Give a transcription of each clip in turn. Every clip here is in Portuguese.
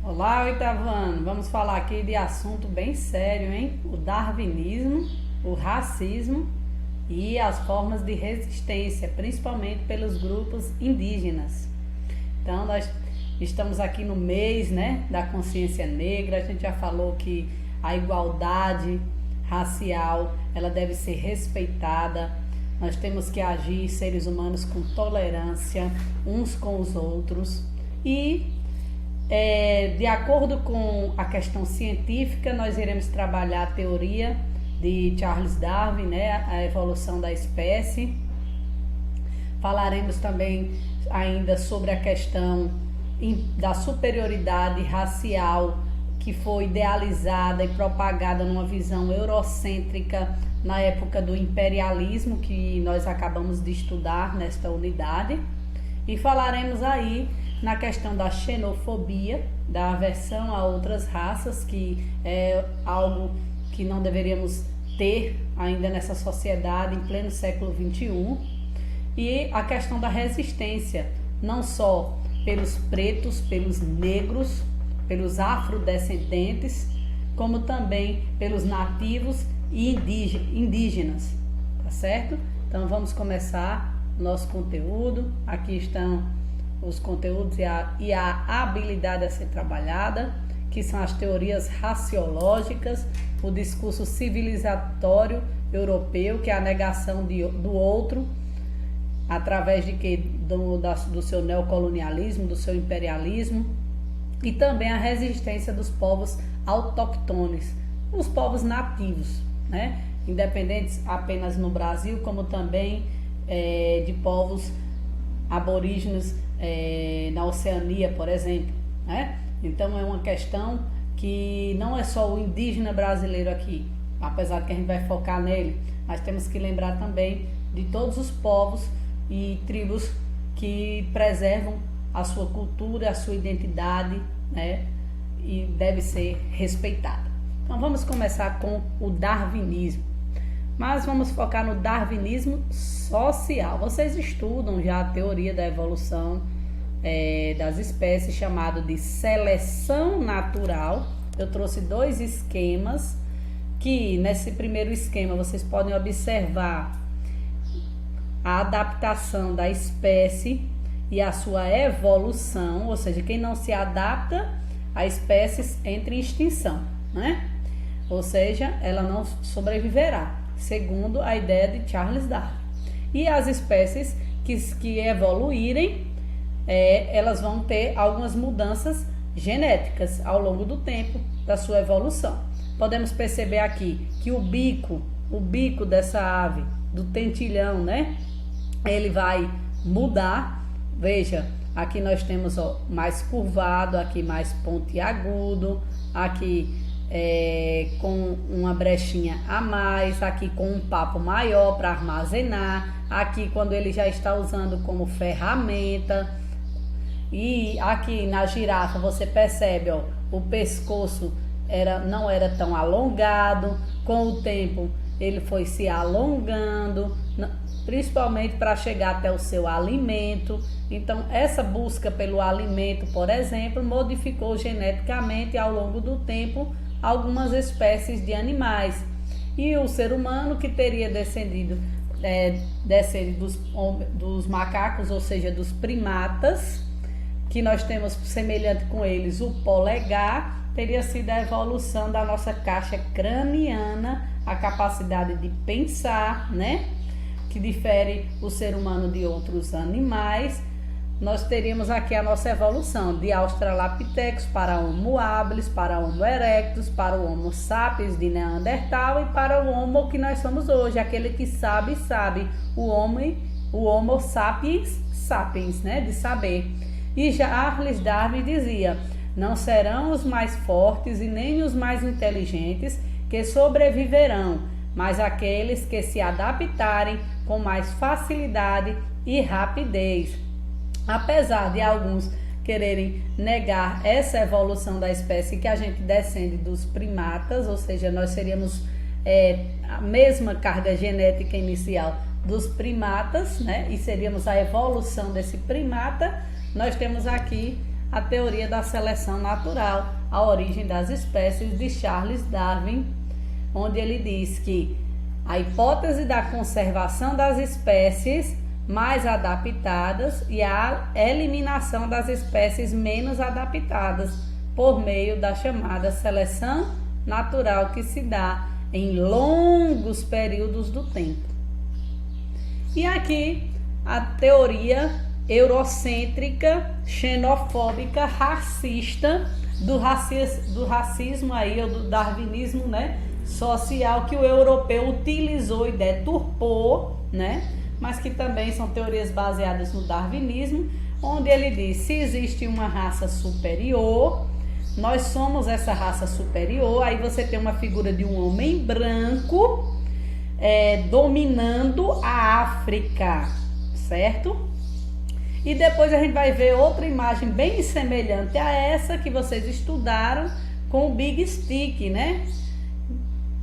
Olá, oitavano. Vamos falar aqui de assunto bem sério, hein? O darwinismo, o racismo e as formas de resistência, principalmente pelos grupos indígenas. Então, nós estamos aqui no mês, né, da consciência negra. A gente já falou que a igualdade racial, ela deve ser respeitada. Nós temos que agir, seres humanos, com tolerância uns com os outros e de acordo com a questão científica, nós iremos trabalhar a teoria de Charles Darwin, né, a evolução da espécie. Falaremos também ainda sobre a questão da superioridade racial que foi idealizada e propagada numa visão eurocêntrica na época do imperialismo, que nós acabamos de estudar nesta unidade. E falaremos aí na questão da xenofobia, da aversão a outras raças, que é algo que não deveríamos ter ainda nessa sociedade em pleno século XXI, e a questão da resistência, não só pelos pretos, pelos negros, pelos afrodescendentes, como também pelos nativos e indígenas, tá certo? Então vamos começar nosso conteúdo. Aqui estão os conteúdos e a habilidade a ser trabalhada, que são as teorias raciológicas, o discurso civilizatório europeu, que é a negação do outro, através de que? Do seu neocolonialismo, do seu imperialismo, e também a resistência dos povos autóctones, os povos nativos, né? Independentes apenas no Brasil, como também de povos aborígenes na Oceania, por exemplo, né? Então é uma questão que não é só o indígena brasileiro aqui, apesar que a gente vai focar nele, mas temos que lembrar também de todos os povos e tribos que preservam a sua cultura, a sua identidade, né? E deve ser respeitada. Então vamos começar com o darwinismo. Mas vamos focar no darwinismo social. Vocês estudam já a teoria da evolução das espécies, chamado de seleção natural. Eu trouxe dois esquemas, que nesse primeiro esquema vocês podem observar a adaptação da espécie e a sua evolução, ou seja, quem não se adapta, a espécie entra em extinção, né? Ou seja, ela não sobreviverá, segundo a ideia de Charles Darwin. E as espécies que evoluírem, elas vão ter algumas mudanças genéticas ao longo do tempo da sua evolução. Podemos perceber aqui que o bico dessa ave, do tentilhão, né? Ele vai mudar. Veja, aqui nós temos mais curvado, aqui mais pontiagudo, aqui com uma brechinha a mais, aqui com um papo maior para armazenar, aqui quando ele já está usando como ferramenta. E aqui na girafa você percebe, o pescoço não era tão alongado, com o tempo ele foi se alongando, principalmente para chegar até o seu alimento. Então essa busca pelo alimento, por exemplo, modificou geneticamente ao longo do tempo algumas espécies de animais. E o ser humano, que teria descendido dos macacos, ou seja, dos primatas, que nós temos semelhante com eles o polegar, teria sido a evolução da nossa caixa craniana, a capacidade de pensar, né? Que difere o ser humano de outros animais. Nós teríamos aqui a nossa evolução de Australopithecus para Homo habilis, para Homo erectus, para o Homo sapiens de Neandertal e para o Homo que nós somos hoje, aquele que sabe, o Homo sapiens, né, de saber. E Charles Darwin dizia: não serão os mais fortes e nem os mais inteligentes que sobreviverão, mas aqueles que se adaptarem com mais facilidade e rapidez. Apesar de alguns quererem negar essa evolução da espécie, que a gente descende dos primatas, ou seja, nós seríamos a mesma carga genética inicial dos primatas, né? E seríamos a evolução desse primata. Nós temos aqui a teoria da seleção natural, a origem das espécies, de Charles Darwin, onde ele diz que a hipótese da conservação das espécies mais adaptadas e a eliminação das espécies menos adaptadas por meio da chamada seleção natural, que se dá em longos períodos do tempo. E aqui a teoria eurocêntrica, xenofóbica, racista, do racismo aí, ou do darwinismo, né, social, que o europeu utilizou e deturpou, né, mas que também são teorias baseadas no darwinismo, onde ele diz: se existe uma raça superior, nós somos essa raça superior. Aí você tem uma figura de um homem branco dominando a África, certo? E depois a gente vai ver outra imagem bem semelhante a essa que vocês estudaram com o Big Stick, né?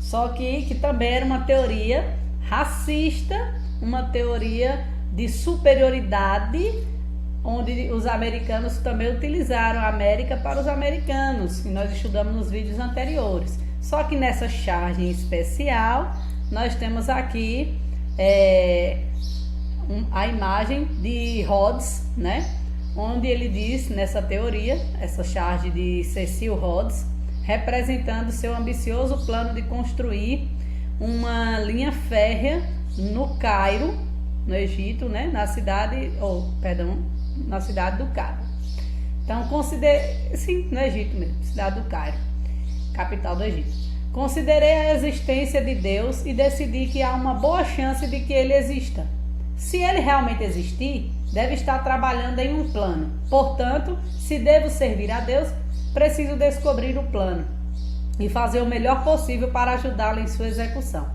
Só que também era uma teoria racista, uma teoria de superioridade, onde os americanos também utilizaram a América para os americanos, e nós estudamos nos vídeos anteriores. Só que nessa charge especial, nós temos aqui a imagem de Rhodes, né? Onde ele diz, nessa teoria, essa charge de Cecil Rhodes, representando seu ambicioso plano de construir uma linha férrea no Cairo, no Egito, né? Na cidade do Cairo. Então, sim, no Egito mesmo, cidade do Cairo, capital do Egito. Considerei a existência de Deus e decidi que há uma boa chance de que ele exista. Se ele realmente existir, deve estar trabalhando em um plano. Portanto, se devo servir a Deus, preciso descobrir o plano e fazer o melhor possível para ajudá-lo em sua execução.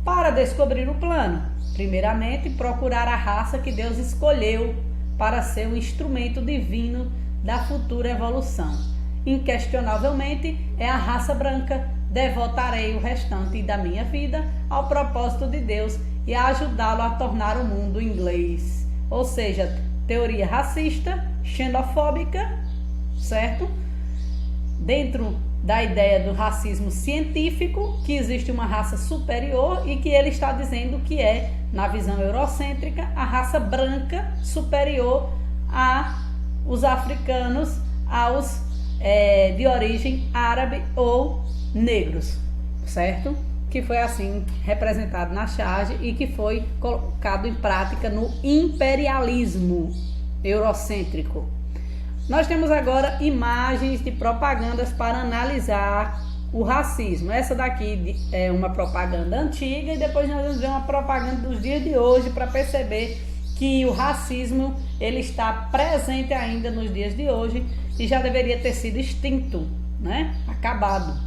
Para descobrir o plano, primeiramente, procurar a raça que Deus escolheu para ser um instrumento divino da futura evolução. Inquestionavelmente, é a raça branca. Devotarei o restante da minha vida ao propósito de Deus e a ajudá-lo a tornar o mundo inglês. Ou seja, teoria racista, xenofóbica, certo? Dentro da ideia do racismo científico, que existe uma raça superior e que ele está dizendo que é, na visão eurocêntrica, a raça branca superior aos africanos, aos de origem árabe ou negros, certo? Que foi assim representado na charge e que foi colocado em prática no imperialismo eurocêntrico. Nós temos agora imagens de propagandas para analisar o racismo. Essa daqui é uma propaganda antiga e depois nós vamos ver uma propaganda dos dias de hoje para perceber que o racismo ele está presente ainda nos dias de hoje e já deveria ter sido extinto, né? Acabado.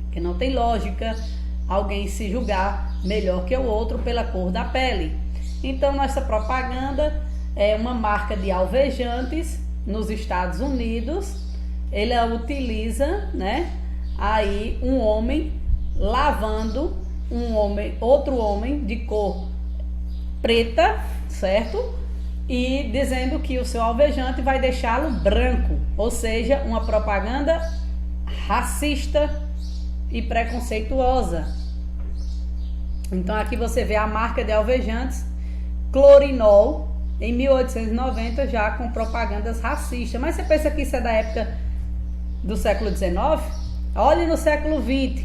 Porque não tem lógica alguém se julgar melhor que o outro pela cor da pele. Então, nossa propaganda é uma marca de alvejantes nos Estados Unidos. Ela utiliza, né, aí um homem lavando outro homem de cor preta, certo? E dizendo que o seu alvejante vai deixá-lo branco, ou seja, uma propaganda racista e preconceituosa. Então aqui você vê a marca de alvejantes Clorinol em 1890, já com propagandas racistas. Mas você pensa que isso é da época do século XIX? Olhe no século XX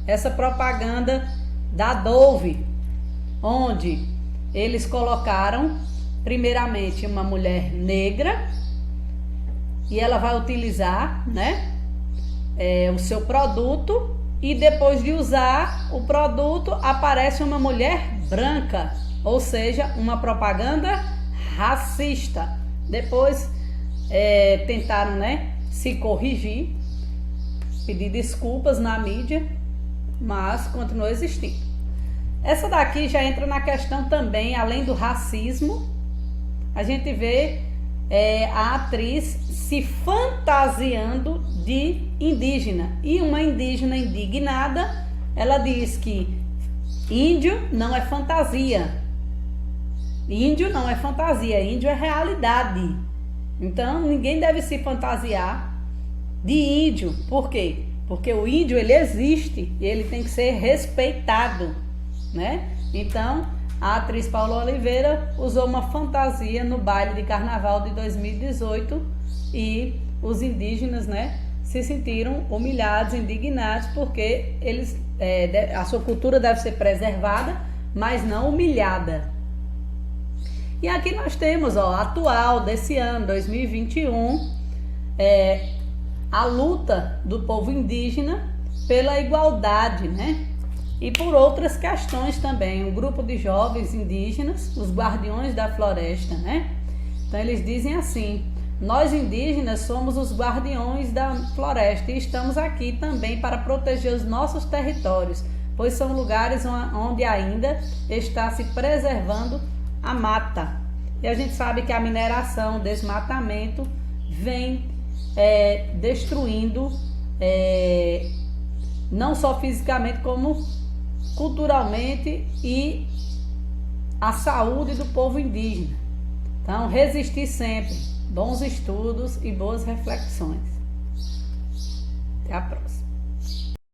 essa propaganda da Dove, onde eles colocaram primeiramente uma mulher negra e ela vai utilizar, né, o seu produto, e depois de usar o produto aparece uma mulher branca, ou seja, uma propaganda racista. Depois tentaram, né, se corrigir, pedir desculpas na mídia, mas continuou existindo. Essa daqui já entra na questão também, além do racismo, a gente vê a atriz se fantasiando de indígena. E uma indígena indignada, ela diz que índio não é fantasia. Índio não é fantasia, índio é realidade. Então, ninguém deve se fantasiar de índio. Por quê? Porque o índio, ele existe e ele tem que ser respeitado, né? Então, a atriz Paula Oliveira usou uma fantasia no baile de carnaval de 2018 e os indígenas, né, se sentiram humilhados, indignados, porque a sua cultura deve ser preservada, mas não humilhada. E aqui nós temos, atual desse ano, 2021, a luta do povo indígena pela igualdade, né? E por outras questões também. Um grupo de jovens indígenas, os guardiões da floresta, né? Então eles dizem assim: nós indígenas somos os guardiões da floresta e estamos aqui também para proteger os nossos territórios, pois são lugares onde ainda está se preservando a mata. E a gente sabe que a mineração, o desmatamento vem destruindo não só fisicamente como culturalmente e a saúde do povo indígena. Então, resistir sempre, bons estudos e boas reflexões. Até a próxima.